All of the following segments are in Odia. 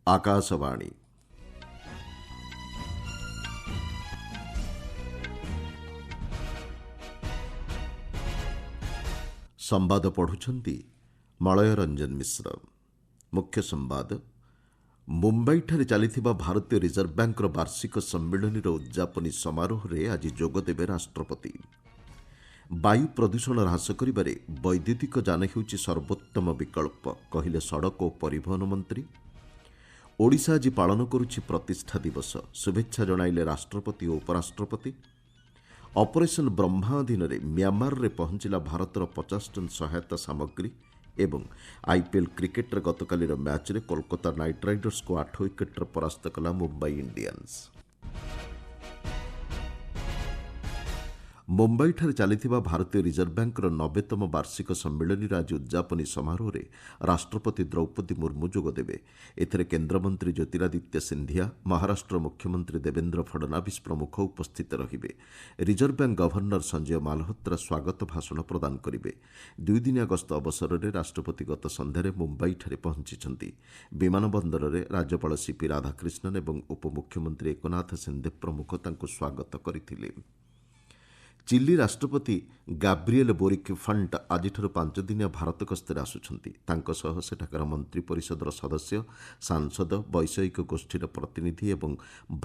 आकाशवाणी संवाद पढ़ुछंती मलय रंजन मिश्र। मुख्य संवाद मुंबईଠାରେ ଚାଲିଥିବା ଭାରତୀୟ ରିଜର୍ଭ ବ୍ୟାଙ୍କର ବାର୍ଷିକ ସମ୍ମିଳନୀର ଉଦ୍ଯାପନୀ ସମାରୋହରେ ଆଜି ଯୋଗଦେବେ ରାଷ୍ଟ୍ରପତି। ବାୟୁ ପ୍ରଦୂଷଣ ହ୍ରାସ କରିବାରେ ବୈଦ୍ୟୁତିକ ଯାନ ହେଉଛି ସର୍ବୋତ୍ତମ ବିକଳ୍ପ କହିଲେ ସଡ଼କ ଓ ପରିବହନ ମନ୍ତ୍ରୀ। ଓଡ଼ିଶା ଆଜି ପାଳନ କରୁଛି ପ୍ରତିଷ୍ଠା ଦିବସ, ଶୁଭେଚ୍ଛା ଜଣାଇଲେ ରାଷ୍ଟ୍ରପତି ଓ ଉପରାଷ୍ଟ୍ରପତି। ଅପରେସନ୍ ବ୍ରହ୍ମା ଅଧୀନରେ ମ୍ୟାମାରରେ ପହଞ୍ଚିଲା ଭାରତର 50 ଟନ୍ ସହାୟତା ସାମଗ୍ରୀ ଏବଂ ଆଇପିଏଲ୍ କ୍ରିକେଟରେ ଗତକାଲିର ମ୍ୟାଚ୍ରେ କୋଲକାତା ନାଇଟ୍ ରାଇଡର୍ସକୁ 8 ୱିକେଟ୍ରେ ପରାସ୍ତ କଲା ମୁମ୍ବାଇ ଇଣ୍ଡିଆନ୍ସ। ମୁମ୍ବାଇଠାରେ ଚାଲିଥିବା ଭାରତୀୟ ରିଜର୍ଭ ବ୍ୟାଙ୍କର 90ତମ ବାର୍ଷିକ ସମ୍ମିଳନୀର ଆଜି ଉଦ୍ଯାପନୀ ସମାରୋହରେ ରାଷ୍ଟ୍ରପତି ଦ୍ରୌପଦୀ ମୁର୍ମୁ ଯୋଗଦେବେ। ଏଥିରେ କେନ୍ଦ୍ରମନ୍ତ୍ରୀ ଜ୍ୟୋତିରାଦିତ୍ୟ ସିନ୍ଧିଆ, ମହାରାଷ୍ଟ୍ର ମୁଖ୍ୟମନ୍ତ୍ରୀ ଦେବେନ୍ଦ୍ର ଫଡନାବିସ୍ ପ୍ରମୁଖ ଉପସ୍ଥିତ ରହିବେ। Reserve bank governor Sanjay Malhotra ସ୍ୱାଗତ ଭାଷଣ ପ୍ରଦାନ କରିବେ। ଦୁଇଦିନିଆ ଗସ୍ତ ଅବସରରେ ରାଷ୍ଟ୍ରପତି ଗତ ସନ୍ଧ୍ୟାରେ ମୁମ୍ବାଇଠାରେ ପହଞ୍ଚିଛନ୍ତି। ବିମାନ ବନ୍ଦରରେ ରାଜ୍ୟପାଳ ସିପି ରାଧାକ୍ରିଷ୍ଣନ ଏବଂ ଉପମୁଖ୍ୟମନ୍ତ୍ରୀ ଏକନାଥ ସିନ୍ଧେ ପ୍ରମୁଖ ତାଙ୍କୁ ସ୍ୱାଗତ କରିଥିଲେ। ଚିଲି ରାଷ୍ଟ୍ରପତି ଗାବ୍ରିଏଲ୍ ବୋରିକ୍ ଫଣ୍ଟ ଆଜିଠାରୁ 5 ଦିନିଆ ଭାରତ ଗସ୍ତରେ ଆସୁଛନ୍ତି। ତାଙ୍କ ସହ ସେଠାକାର ମନ୍ତ୍ରୀ ପରିଷଦର ସଦସ୍ୟ, ସାଂସଦ, ବୈଷୟିକ ଗୋଷ୍ଠୀର ପ୍ରତିନିଧି ଏବଂ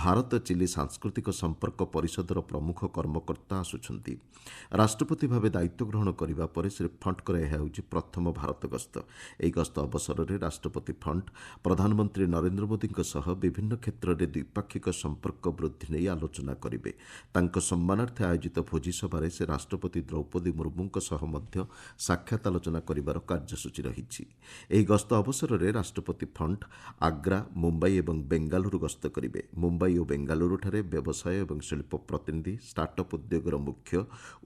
ଭାରତ ଚିଲି ସାଂସ୍କୃତିକ ସମ୍ପର୍କ ପରିଷଦର ପ୍ରମୁଖ କର୍ମକର୍ତ୍ତା ଆସୁଛନ୍ତି। ରାଷ୍ଟ୍ରପତି ଭାବେ ଦାୟିତ୍ୱ ଗ୍ରହଣ କରିବା ପରେ ଶ୍ରୀ ଫଣ୍ଟଙ୍କର ଏହା ହେଉଛି ପ୍ରଥମ ଭାରତ ଗସ୍ତ। ଏହି ଗସ୍ତ ଅବସରରେ ରାଷ୍ଟ୍ରପତି ଫଣ୍ଟ ପ୍ରଧାନମନ୍ତ୍ରୀ ନରେନ୍ଦ୍ର ମୋଦିଙ୍କ ସହ ବିଭିନ୍ନ କ୍ଷେତ୍ରରେ ଦ୍ୱିପାକ୍ଷିକ ସମ୍ପର୍କ ବୃଦ୍ଧି ନେଇ ଆଲୋଚନା କରିବେ। ତାଙ୍କ ସମ୍ମାନାର୍ଥେ ଆୟୋଜିତ ଭୋଜିସଭାରେ ସେ ରାଷ୍ଟ୍ରପତି ଦ୍ରୌପଦୀ ମୁର୍ମୁଙ୍କ ସହ ମଧ୍ୟ ସାକ୍ଷାତ ଆଲୋଚନା କରିବାର କାର୍ଯ୍ୟସୂଚୀ ରହିଛି। ଏହି ଗସ୍ତ ଅବସରରେ ରାଷ୍ଟ୍ରପତି ଫଣ୍ଟ ଆଗ୍ରା, ମୁମ୍ବାଇ ଏବଂ ବେଙ୍ଗାଲୁରୁ ଗସ୍ତ କରିବେ। ମୁମ୍ବାଇ ଓ ବେଙ୍ଗାଲୁରୁଠାରେ ବ୍ୟବସାୟ ଏବଂ ଶିଳ୍ପ ପ୍ରତିନିଧି, ଷ୍ଟାର୍ଟଅପ୍ ଉଦ୍ୟୋଗର ମୁଖ୍ୟ,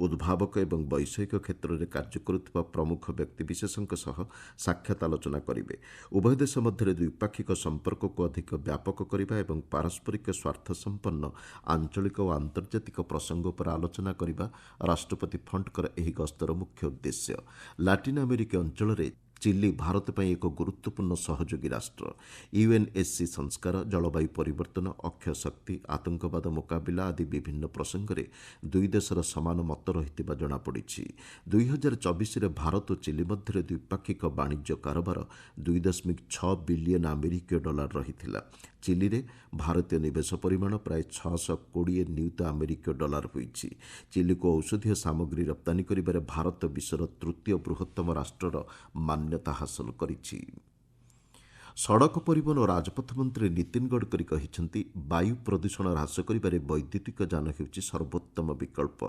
ଉଦ୍ଭାବକ ଏବଂ ବୈଷୟିକ କ୍ଷେତ୍ରରେ କାର୍ଯ୍ୟ କରୁଥିବା ପ୍ରମୁଖ ବ୍ୟକ୍ତିବିଶେଷଙ୍କ ସହ ସାକ୍ଷାତ ଆଲୋଚନା କରିବେ। ଉଭୟ ଦେଶ ମଧ୍ୟରେ ଦ୍ୱିପାକ୍ଷିକ ସମ୍ପର୍କକୁ ଅଧିକ ବ୍ୟାପକ କରିବା ଏବଂ ପାରସ୍ପରିକ ସ୍ୱାର୍ଥ ସମ୍ପନ୍ନ ଆଞ୍ଚଳିକ ଓ ଆନ୍ତର୍ଜାତିକ ପ୍ରସଙ୍ଗ ଉପରେ ଆଲୋଚନା କରିବା ରାଷ୍ଟ୍ରପତି ଫଣ୍ଟଙ୍କର ଏହି ଗସ୍ତର ମୁଖ୍ୟ ଉଦ୍ଦେଶ୍ୟ। ଲାଟିନ୍ ଆମେରିକୀୟ ଅଞ୍ଚଳରେ ଚିଲି ଭାରତ ପାଇଁ ଏକ ଗୁରୁତ୍ୱପୂର୍ଣ୍ଣ ସହଯୋଗୀ ରାଷ୍ଟ୍ର। ୟୁଏନ୍ଏସ୍ସି ସଂସ୍କାର, ଜଳବାୟୁ ପରିବର୍ତ୍ତନ, ଅକ୍ଷୟ ଶକ୍ତି, ଆତଙ୍କବାଦ ମୁକାବିଲା ଆଦି ବିଭିନ୍ନ ପ୍ରସଙ୍ଗରେ ଦୁଇ ଦେଶର ସମାନ ମତ ରହିଥିବା ଜଣାପଡ଼ିଛି। 2024ରେ ଭାରତ ଓ ଚିଲି ମଧ୍ୟରେ ଦ୍ୱିପାକ୍ଷିକ ବାଣିଜ୍ୟ କାରବାର 2.6 ବିଲିୟନ ଆମେରିକୀୟ ଡଲାର ରହିଥିଲା। ଚିଲିରେ ଭାରତୀୟ ନିବେଶ ପରିମାଣ ପ୍ରାୟ 620 ନିୟୁତ ଆମେରିକୀୟ ଡଲାର ହୋଇଛି। ଚିଲିକୁ ଔଷଧୀୟ ସାମଗ୍ରୀ ରପ୍ତାନୀ କରିବାରେ ଭାରତ ବିଶ୍ୱର ତୃତୀୟ ବୃହତ୍ତମ ରାଷ୍ଟ୍ରର ମାନ୍ୟତା ହାସଲ କରିଛି। ସଡ଼କ ପରିବହନ ଓ ରାଜପଥ ମନ୍ତ୍ରୀ ନୀତିନ ଗଡ଼କରୀ କହିଛନ୍ତି, ବାୟୁ ପ୍ରଦୂଷଣ ହ୍ରାସ କରିବାରେ ବୈଦ୍ୟୁତିକ ଯାନ ହେଉଛି ସର୍ବୋତ୍ତମ ବିକଳ୍ପ।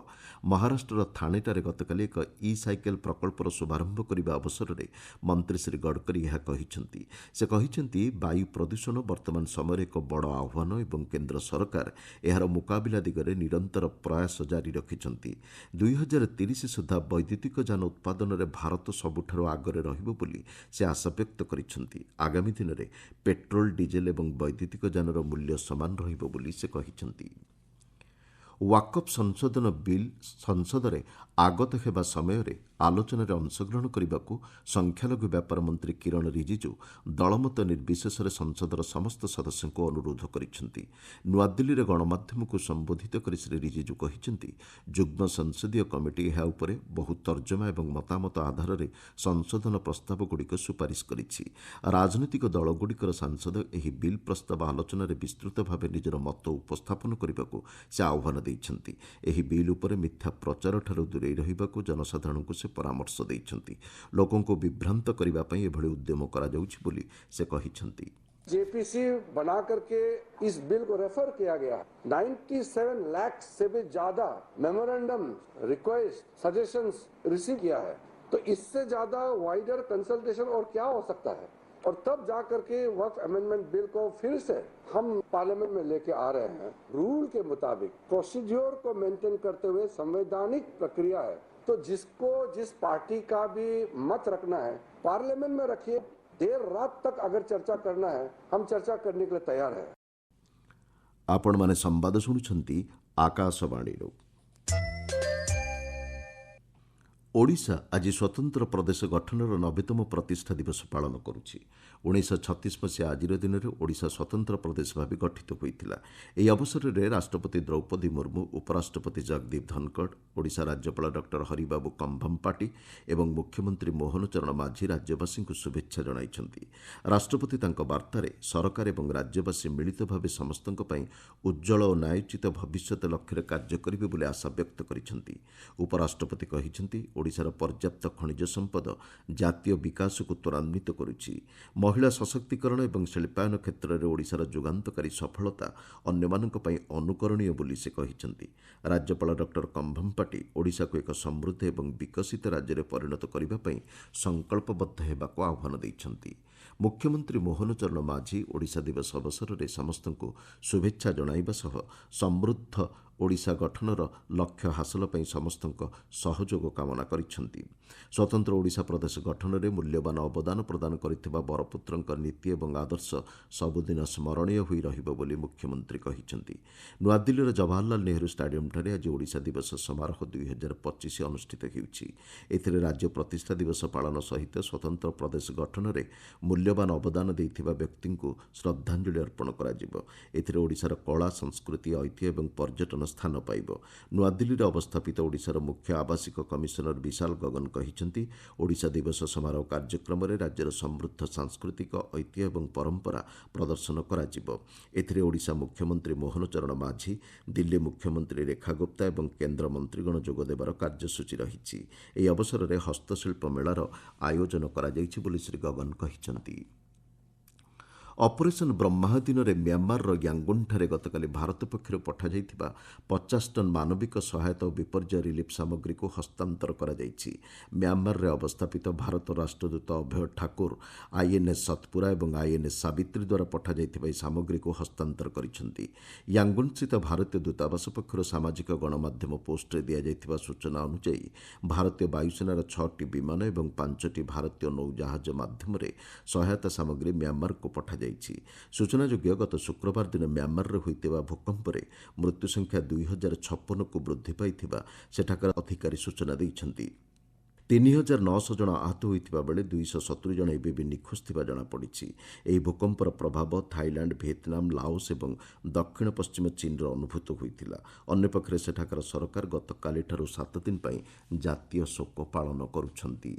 ମହାରାଷ୍ଟ୍ରର ଥାଣେଠାରେ ଗତକାଲି ଏକ ଇ-ସାଇକେଲ ପ୍ରକଳ୍ପର ଶୁଭାରମ୍ଭ କରିବା ଅବସରରେ ମନ୍ତ୍ରୀ ଶ୍ରୀ ଗଡ଼କରୀ ଏହା କହିଛନ୍ତି। ସେ କହିଛନ୍ତି, ବାୟୁ ପ୍ରଦୂଷଣ ବର୍ତ୍ତମାନ ସମୟରେ ଏକ ବଡ଼ ଆହ୍ୱାନ ଏବଂ କେନ୍ଦ୍ର ସରକାର ଏହାର ମୁକାବିଲା ଦିଗରେ ନିରନ୍ତର ପ୍ରୟାସ ଜାରି ରଖିଛନ୍ତି। 2030 ସୁଦ୍ଧା ବୈଦ୍ୟୁତିକ ଯାନ ଉତ୍ପାଦନରେ ଭାରତ ସବୁଠାରୁ ଆଗରେ ରହିବ ବୋଲି ସେ ଆଶା ବ୍ୟକ୍ତ କରିଛନ୍ତି। ଆଗାମୀ ଦିନରେ ପେଟ୍ରୋଲ, ଡିଜେଲ ଏବଂ ବୈଦ୍ୟୁତିକ ଯାନର ମୂଲ୍ୟ ସମାନ ରହିବ ବୋଲି ସେ କହିଛନ୍ତି। ୱାକଫ୍ ସଂଶୋଧନ ବିଲ୍ ସଂସଦରେ ଆଗତ ହେବା ସମୟରେ ଆଲୋଚନାରେ ଅଂଶଗ୍ରହଣ କରିବାକୁ ସଂଖ୍ୟାଲଘୁ ବ୍ୟାପାର ମନ୍ତ୍ରୀ କିରଣ ରିଜିଜୁ ଦଳମତ ନିର୍ବିଶେଷରେ ସଂସଦର ସମସ୍ତ ସଦସ୍ୟଙ୍କୁ ଅନୁରୋଧ କରିଛନ୍ତି। ନୂଆଦିଲ୍ଲୀରେ ଗଣମାଧ୍ୟମକୁ ସମ୍ବୋଧିତ କରି ଶ୍ରୀ ରିଜିଜୁ କହିଛନ୍ତି, ଯୁଗ୍ମ ସଂସଦୀୟ କମିଟି ଏହା ଉପରେ ବହୁ ତର୍ଜମା ଏବଂ ମତାମତ ଆଧାରରେ ସଂଶୋଧନ ପ୍ରସ୍ତାବଗୁଡ଼ିକ ସୁପାରିଶ କରିଛି। ରାଜନୈତିକ ଦଳଗୁଡ଼ିକର ସାଂସଦ ଏହି ବିଲ୍ ପ୍ରସ୍ତାବ ଆଲୋଚନାରେ ବିସ୍ତୃତ ଭାବେ ନିଜର ମତ ଉପସ୍ଥାପନ କରିବାକୁ ସେ ଆହ୍ୱାନ ଦେଇଛନ୍ତି। ଏହି ବିଲ୍ ଉପରେ ମିଥ୍ୟା ପ୍ରଚାରଠାରୁ ଦୂରେଇ ରହିବାକୁ ଜନସାଧାରଣଙ୍କୁ ସେ ପରାମର୍ଶ ଦେଇଛନ୍ତି। ଲୋକଙ୍କୁ ବିଭ୍ରାନ୍ତ କରିବା ପାଇଁ ଏଭଳି ଉଦ୍ୟମ କରାଯାଉଛି ବୋଲି ସେ କହିଛନ୍ତି। जेपीसी बना करके इस बिल को रेफर किया गया। 97 लाख से भी ज्यादा मेमोरेंडम, रिक्वेस्ट, सजेशंस रिसीव किया है। तो इससे ज्यादा वाइडर कंसल्टेशन और क्या हो सकता है? और तब जाकर के वक्फ अमेंडमेंट बिल को फिर से हम पार्लियामेंट में लेके आ रहे हैं। रूल के मुताबिक प्रोसीड्योर को मेंटेन करते हुए संवैधानिक प्रक्रिया है। तो जिसको जिस पार्टी का भी मत रखना है पार्लियामेंट में रखिए। देर रात तक अगर चर्चा करना है हम चर्चा करने के लिए तैयार है। आपण माने संवाद शुणुछंती आकाशवाणी। ଓଡ଼ିଶା ଆଜି ସ୍ୱତନ୍ତ୍ର ପ୍ରଦେଶ ଗଠନର 90ତମ ପ୍ରତିଷ୍ଠା ଦିବସ ପାଳନ କରୁଛି। 1936 ମସିହା ଆଜିର ଦିନରେ ଓଡ଼ିଶା ସ୍ୱତନ୍ତ୍ର ପ୍ରଦେଶ ଭାବେ ଗଠିତ ହୋଇଥିଲା। ଏହି ଅବସରରେ ରାଷ୍ଟ୍ରପତି ଦ୍ରୌପଦୀ ମୁର୍ମୁ, ଉପରାଷ୍ଟ୍ରପତି ଜଗଦୀପ ଧନକଡ଼, ଓଡ଼ିଶା ରାଜ୍ୟପାଳ ଡକ୍ଟର ହରିବାବୁ କମ୍ଭମପାଟି ଏବଂ ମୁଖ୍ୟମନ୍ତ୍ରୀ ମୋହନ ଚରଣ ମାଝୀ ରାଜ୍ୟବାସୀଙ୍କୁ ଶୁଭେଚ୍ଛା ଜଣାଇଛନ୍ତି। ରାଷ୍ଟ୍ରପତି ତାଙ୍କ ବାର୍ତ୍ତାରେ ସରକାର ଏବଂ ରାଜ୍ୟବାସୀ ମିଳିତ ଭାବେ ସମସ୍ତଙ୍କ ପାଇଁ ଉଜ୍ଜଳ ଓ ନ୍ୟାୟୋଚିତ ଭବିଷ୍ୟତ ଲକ୍ଷ୍ୟରେ କାର୍ଯ୍ୟ କରିବେ ବୋଲି ଆଶା ବ୍ୟକ୍ତ କରିଛନ୍ତି। ଉପରାଷ୍ଟ୍ରପତି କହିଛନ୍ତି, ଓଡ଼ିଶାର ପର୍ଯ୍ୟାପ୍ତ ଖଣିଜ ସମ୍ପଦ ଜାତୀୟ ବିକାଶକୁ ତ୍ୱରାନ୍ୱିତ କରୁଛି। ମହିଳା ସଶକ୍ତିକରଣ ଏବଂ ଶିଳ୍ପାୟନ କ୍ଷେତ୍ରରେ ଓଡ଼ିଶାର ଯୁଗାନ୍ତକାରୀ ସଫଳତା ଅନ୍ୟମାନଙ୍କ ପାଇଁ ଅନୁକରଣୀୟ ବୋଲି ସେ କହିଛନ୍ତି। ରାଜ୍ୟପାଳ ଡକ୍ଟର କମ୍ଭମପାଟି ଓଡ଼ିଶାକୁ ଏକ ସମୃଦ୍ଧ ଏବଂ ବିକଶିତ ରାଜ୍ୟରେ ପରିଣତ କରିବା ପାଇଁ ସଂକଳ୍ପବଦ୍ଧ ହେବାକୁ ଆହ୍ୱାନ ଦେଇଛନ୍ତି। ମୁଖ୍ୟମନ୍ତ୍ରୀ ମୋହନ ଚରଣ ମାଝୀ ଓଡ଼ିଶା ଦିବସ ଅବସରରେ ସମସ୍ତଙ୍କୁ ଶୁଭେଚ୍ଛା ଜଣାଇବା ସହ ସମୃଦ୍ଧ ଓଡ଼ିଶା ଗଠନର ଲକ୍ଷ୍ୟ ହାସଲ ପାଇଁ ସମସ୍ତଙ୍କ ସହଯୋଗ କାମନା କରିଛନ୍ତି। ସ୍ୱତନ୍ତ୍ର ଓଡ଼ିଶା ପ୍ରଦେଶ ଗଠନରେ ମୂଲ୍ୟବାନ ଅବଦାନ ପ୍ରଦାନ କରିଥିବା ବରପୁତ୍ରଙ୍କ ନୀତି ଏବଂ ଆଦର୍ଶ ସବୁଦିନ ସ୍ମରଣୀୟ ହୋଇ ରହିବ ବୋଲି ମୁଖ୍ୟମନ୍ତ୍ରୀ କହିଛନ୍ତି। ନୂଆଦିଲ୍ଲୀର ଜବାହରଲାଲ ନେହେରୁ ଷ୍ଟାଡିୟମଠାରେ ଆଜି ଓଡ଼ିଶା ଦିବସ ସମାରୋହ 2025 ଅନୁଷ୍ଠିତ ହେଉଛି। ଏଥିରେ ରାଜ୍ୟ ପ୍ରତିଷ୍ଠା ଦିବସ ପାଳନ ସହିତ ସ୍ୱତନ୍ତ୍ର ପ୍ରଦେଶ ଗଠନରେ ମୂଲ୍ୟବାନ ଅବଦାନ ଦେଇଥିବା ବ୍ୟକ୍ତିଙ୍କୁ ଶ୍ରଦ୍ଧାଞ୍ଜଳି ଅର୍ପଣ କରାଯିବ। ଏଥିରେ ଓଡ଼ିଶାର କଳା, ସଂସ୍କୃତି, ଐତିହ୍ୟ ଏବଂ ପର୍ଯ୍ୟଟନ ସ୍ଥାନ ପାଇବ। ନୂଆଦିଲ୍ଲୀରେ ଅବସ୍ଥାପିତ ଓଡ଼ିଶାର ମୁଖ୍ୟ ଆବାସିକ କମିଶନର ବିଶାଲ ଗଗନ କହିଛନ୍ତି, ଓଡ଼ିଶା ଦିବସ ସମାରୋହ କାର୍ଯ୍ୟକ୍ରମରେ ରାଜ୍ୟର ସମୃଦ୍ଧ ସାଂସ୍କୃତିକ ଐତିହ୍ୟ ଏବଂ ପରମ୍ପରା ପ୍ରଦର୍ଶନ କରାଯିବ। ଏଥିରେ ଓଡ଼ିଶା ମୁଖ୍ୟମନ୍ତ୍ରୀ ମୋହନ ଚରଣ ମାଝୀ, ଦିଲ୍ଲୀ ମୁଖ୍ୟମନ୍ତ୍ରୀ ରେଖା ଗୁପ୍ତା ଏବଂ କେନ୍ଦ୍ରମନ୍ତ୍ରୀଗଣ ଯୋଗଦେବାର କାର୍ଯ୍ୟସୂଚୀ ରହିଛି। ଏହି ଅବସରରେ ହସ୍ତଶିଳ୍ପ ମେଳାର ଆୟୋଜନ କରାଯାଇଛି ବୋଲି ଶ୍ରୀ ଗଗନ କହିଛନ୍ତି। ଅପରେସନ୍ ବ୍ରହ୍ମାଦିନରେ ମ୍ୟାମାରର ୟାଙ୍ଗୁନ୍ଠାରେ ଗତକାଲି ଭାରତ ପକ୍ଷରୁ ପଠାଯାଇଥିବା 50 ଟନ୍ ମାନବିକ ସହାୟତା ଓ ବିପର୍ଯ୍ୟୟ ରିଲିଫ୍ ସାମଗ୍ରୀକୁ ହସ୍ତାନ୍ତର କରାଯାଇଛି। ମ୍ୟାମାରରେ ଅବସ୍ଥାପିତ ଭାରତ ରାଷ୍ଟ୍ରଦୂତ ଅଭୟ ଠାକୁର ଆଇଏନ୍ଏସ୍ ସତ୍ପୁରା ଏବଂ ଆଇଏନ୍ଏସ୍ ସାବିତ୍ରୀ ଦ୍ୱାରା ପଠାଯାଇଥିବା ଏହି ସାମଗ୍ରୀକୁ ହସ୍ତାନ୍ତର କରିଛନ୍ତି। ୟାଙ୍ଗୁନ୍ସ୍ଥିତ ଭାରତୀୟ ଦୂତାବାସ ପକ୍ଷରୁ ସାମାଜିକ ଗଣମାଧ୍ୟମ ପୋଷ୍ଟରେ ଦିଆଯାଇଥିବା ସୂଚନା ଅନୁଯାୟୀ ଭାରତୀୟ ବାୟୁସେନାର 6ଟି ବିମାନ ଏବଂ 5ଟି ଭାରତୀୟ ନୌଜାହାଜ ମାଧ୍ୟମରେ ସହାୟତା ସାମଗ୍ରୀ ମ୍ୟାମାରକୁ ପଠାଯାଇଛି। ସୂଚନାଯୋଗ୍ୟ, ଗତ ଶୁକ୍ରବାର ଦିନ ମ୍ୟାମାରରେ ହୋଇଥିବା ଭୂକମ୍ପରେ ମୃତ୍ୟୁସଂଖ୍ୟା 2056କୁ ବୃଦ୍ଧି ପାଇଥିବା ସେଠାକାର ଅଧିକାରୀ ସୂଚନା ଦେଇଛନ୍ତି। 3900 ଜଣ ଆହତ ହୋଇଥିବା ବେଳେ 270 ଜଣ ଏବେ ବି ନିଖୋଜ ଥିବା ଜଣାପଡ଼ିଛି। ଏହି ଭୂକମ୍ପର ପ୍ରଭାବ ଥାଇଲାଣ୍ଡ, ଭିଏତନାମ, ଲାଓସ ଏବଂ ଦକ୍ଷିଣ ପଶ୍ଚିମ ଚୀନରେ ଅନୁଭୂତ ହୋଇଥିଲା। ଅନ୍ୟପକ୍ଷରେ ସେଠାକାର ସରକାର ଗତକାଲିଠାରୁ 7 ଦିନ ପାଇଁ ଜାତୀୟ ଶୋକ ପାଳନ କରୁଛନ୍ତି।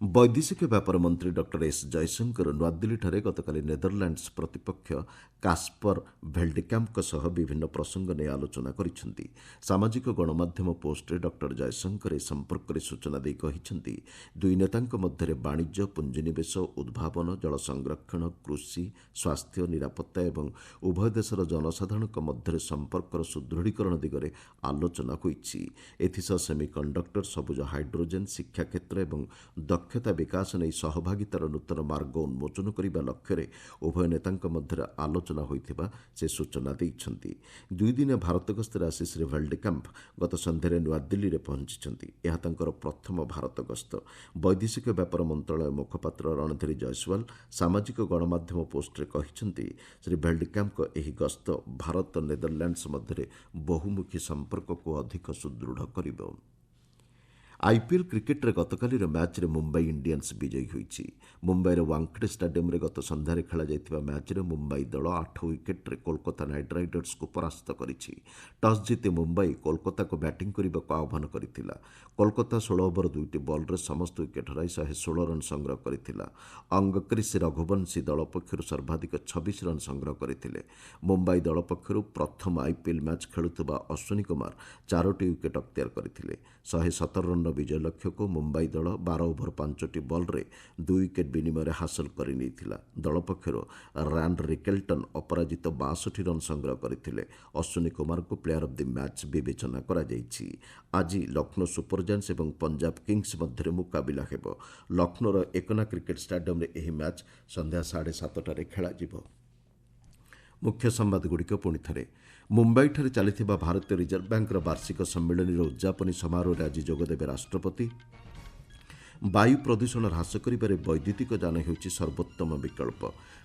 ବୈଦେଶିକ ବ୍ୟାପାର ମନ୍ତ୍ରୀ ଡକ୍ଟର ଏସ୍ ଜୟଶଙ୍କର ନୂଆଦିଲ୍ଲୀଠାରେ ଗତକାଲି ନେଦରଲ୍ୟାଣ୍ଡସ୍ ପ୍ରତିପକ୍ଷ କାସ୍ପର ଭେଲ୍ଡେକାମ୍ପଙ୍କ ସହ ବିଭିନ୍ନ ପ୍ରସଙ୍ଗ ନେଇ ଆଲୋଚନା କରିଛନ୍ତି। ସାମାଜିକ ଗଣମାଧ୍ୟମ ପୋଷ୍ଟରେ ଡକ୍ଟର ଜୟଶଙ୍କର ଏ ସମ୍ପର୍କରେ ସୂଚନା ଦେଇ କହିଛନ୍ତି, ଦୁଇ ନେତାଙ୍କ ମଧ୍ୟରେ ବାଣିଜ୍ୟ, ପୁଞ୍ଜିନିବେଶ, ଉଦ୍ଭାବନ, ଜଳ ସଂରକ୍ଷଣ, କୃଷି, ସ୍ୱାସ୍ଥ୍ୟ, ନିରାପତ୍ତା ଏବଂ ଉଭୟ ଦେଶର ଜନସାଧାରଣଙ୍କ ମଧ୍ୟରେ ସମ୍ପର୍କର ସୁଦୃଢ଼ୀକରଣ ଦିଗରେ ଆଲୋଚନା ହୋଇଛି। ଏଥିସହ ସେମିକଣ୍ଡକ୍ଟର, ସବୁଜ ହାଇଡ୍ରୋଜେନ୍, ଶିକ୍ଷା କ୍ଷେତ୍ର ଏବଂ ଦକ୍ଷତା ବିକାଶ ନେଇ ସହଭାଗିତାର ନୂତନ ମାର୍ଗ ଉନ୍ମୋଚନ କରିବା ଲକ୍ଷ୍ୟରେ ଉଭୟ ନେତାଙ୍କ ମଧ୍ୟରେ ଆଲୋଚନା ହୋଇଥିବା ସେ ସୂଚନା ଦେଇଛନ୍ତି। ଦୁଇଦିନିଆ ଭାରତ ଗସ୍ତରେ ଆସି ଶ୍ରୀ ଭେଲ୍ଡେକାମ୍ପ ଗତ ସନ୍ଧ୍ୟାରେ ନୂଆଦିଲ୍ଲୀରେ ପହଞ୍ଚିଛନ୍ତି। ଏହା ତାଙ୍କର ପ୍ରଥମ ଭାରତ ଗସ୍ତ। ବୈଦେଶିକ ବ୍ୟାପାର ମନ୍ତ୍ରଣାଳୟ ମୁଖପାତ୍ର ରଣଧୀର ଜୟସ୍ୱାଲ ସାମାଜିକ ଗଣମାଧ୍ୟମ ପୋଷ୍ଟରେ କହିଛନ୍ତି, ଶ୍ରୀ ଭେଲ୍ଡେକାମ୍ପଙ୍କ ଏହି ଗସ୍ତ ଭାରତ ନେଦରଲ୍ୟାଣ୍ଡସ୍ ମଧ୍ୟରେ ବହୁମୁଖୀ ସମ୍ପର୍କକୁ ଅଧିକ ସୁଦୃଢ଼ କରିବ। ଆଇପିଏଲ୍ କ୍ରିକେଟ୍ରେ ଗତକାଲିର ମ୍ୟାଚ୍ରେ ମୁମ୍ବାଇ ଇଣ୍ଡିଆନ୍ସ ବିଜୟୀ ହୋଇଛି। ମୁମ୍ବାଇର ୱାଙ୍ଗଖେଡ଼େ ଷ୍ଟାଡିୟମ୍ରେ ଗତ ସନ୍ଧ୍ୟାରେ ଖେଳାଯାଇଥିବା ମ୍ୟାଚ୍ରେ ମୁମ୍ବାଇ ଦଳ 8 ୱିକେଟ୍ରେ କୋଲକାତା ନାଇଟ୍ ରାଇଡର୍ସକୁ ପରାସ୍ତ କରିଛି। ଟସ୍ ଜିତି ମୁମ୍ବାଇ କୋଲକାତାକୁ ବ୍ୟାଟିଂ କରିବାକୁ ଆହ୍ୱାନ କରିଥିଲା। କୋଲକାତା 16 ଓଭର 2ଟି ବଲ୍ରେ ସମସ୍ତ ୱିକେଟ୍ ହରାଇ 116 ରନ୍ ସଂଗ୍ରହ କରିଥିଲା। ଅଙ୍ଗକ୍ରିସ୍ ରଘୁବଂଶୀ ଦଳ ପକ୍ଷରୁ ସର୍ବାଧିକ 26 ରନ୍ ସଂଗ୍ରହ କରିଥିଲେ। ମୁମ୍ବାଇ ଦଳ ପକ୍ଷରୁ ପ୍ରଥମ ଆଇପିଏଲ୍ ମ୍ୟାଚ୍ ଖେଳୁଥିବା ଅଶ୍ୱିନୀ କୁମାର 4ଟି ୱିକେଟ୍ ଅକ୍ତିଆର କରିଥିଲେ। 117 ରନ୍ର ବିଜୟ ଲକ୍ଷ୍ୟକୁ ମୁମ୍ବାଇ ଦଳ 12 ଓଭର 5ଟି ବଲ୍ରେ 2 ୱିକେଟ୍ ବିନିମୟରେ ହାସଲ କରିନେଇଥିଲା। ଦଳ ପକ୍ଷରୁ ରାନ୍ ରିକେଲ୍ଟନ୍ ଅପରାଜିତ 62 ରନ୍ ସଂଗ୍ରହ କରିଥିଲେ। ଅଶ୍ୱିନୀ କୁମାରଙ୍କୁ ପ୍ଲେୟାର ଅଫ୍ ଦି ମ୍ୟାଚ୍ ବିବେଚନା କରାଯାଇଛି। ଆଜି ଲକ୍ଷ୍ନୌ ସୁପରଜାଏଣ୍ଟସ୍ ଏବଂ ପଞ୍ଜାବ କିଙ୍ଗସ୍ ମଧ୍ୟରେ ମୁକାବିଲା ହେବ। ଲକ୍ଷ୍ନୌର ଏକନା କ୍ରିକେଟ୍ ଷ୍ଟାଡିୟମ୍ରେ ଏହି ମ୍ୟାଚ୍ ସନ୍ଧ୍ୟା 7:30ଟାରେ ଖେଳାଯିବ। ମୁଖ୍ୟ ସମ୍ବାଦଗୁଡ଼ିକ ପୁଣିଥରେ। ମୁମ୍ବାଇଠାରେ ଚାଲିଥିବା ଭାରତୀୟ ରିଜର୍ଭ ବ୍ୟାଙ୍କର ବାର୍ଷିକ ସମ୍ମିଳନୀର ଉଦ୍ଯାପନୀ ସମାରୋହରେ ଆଜି ଯୋଗଦେବେ ରାଷ୍ଟ୍ରପତି। ବାୟୁ ପ୍ରଦୂଷଣ ହ୍ରାସ କରିବାରେ ବୈଦ୍ୟୁତିକ ଯାନ ହେଉଛି ସର୍ବୋତ୍ତମ ବିକଳ୍ପ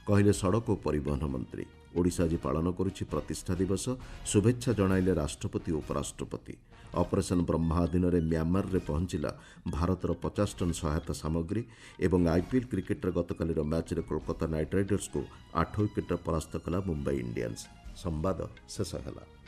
କହିଲେ ସଡ଼କ ଓ ପରିବହନ ମନ୍ତ୍ରୀ। ଓଡ଼ିଶା ଆଜି ପାଳନ କରୁଛି ପ୍ରତିଷ୍ଠା ଦିବସ। ଶୁଭେଚ୍ଛା ଜଣାଇଲେ ରାଷ୍ଟ୍ରପତି ଓ ଉପରାଷ୍ଟ୍ରପତି। ଅପରେସନ୍ ବ୍ରହ୍ମା ଅଧୀନରେ ମ୍ୟାମାରରେ ପହଞ୍ଚିଲା ଭାରତର 50 ଟନ୍ ସହାୟତା ସାମଗ୍ରୀ ଏବଂ ଆଇପିଏଲ୍ କ୍ରିକେଟର ଗତକାଲିର ମ୍ୟାଚ୍ରେ କୋଲକାତା ନାଇଟ୍ ରାଇଡର୍ସକୁ 8 ୱିକେଟ୍ରେ ପରାସ୍ତ କଲା ମୁମ୍ବାଇ ଇଣ୍ଡିଆନ୍ସ। ସମ୍ବାଦ ଶେଷ ହେଲା।